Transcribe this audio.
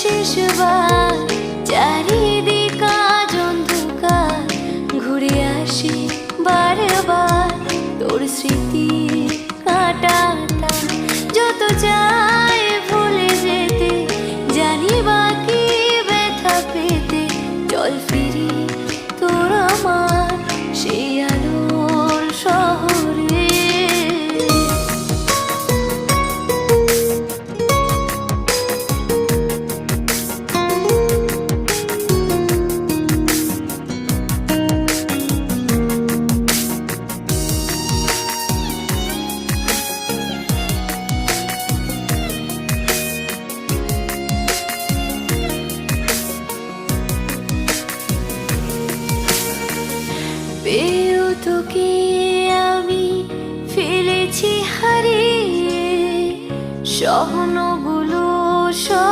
শেষবার চারিদিক আজ অন্ধকার, ঘুরে আসি বারবার তোর স্মৃতি কাঁটাটা। যত চাই ভুলে যেতে, জানি বাকি ব্যথা পেতে, চল ফিরি তোর আমার সেই আলোর শহরে। পেয়েও তোকে আমি ফেলেছি হারিয়ে, স্বপ্নগুলো সব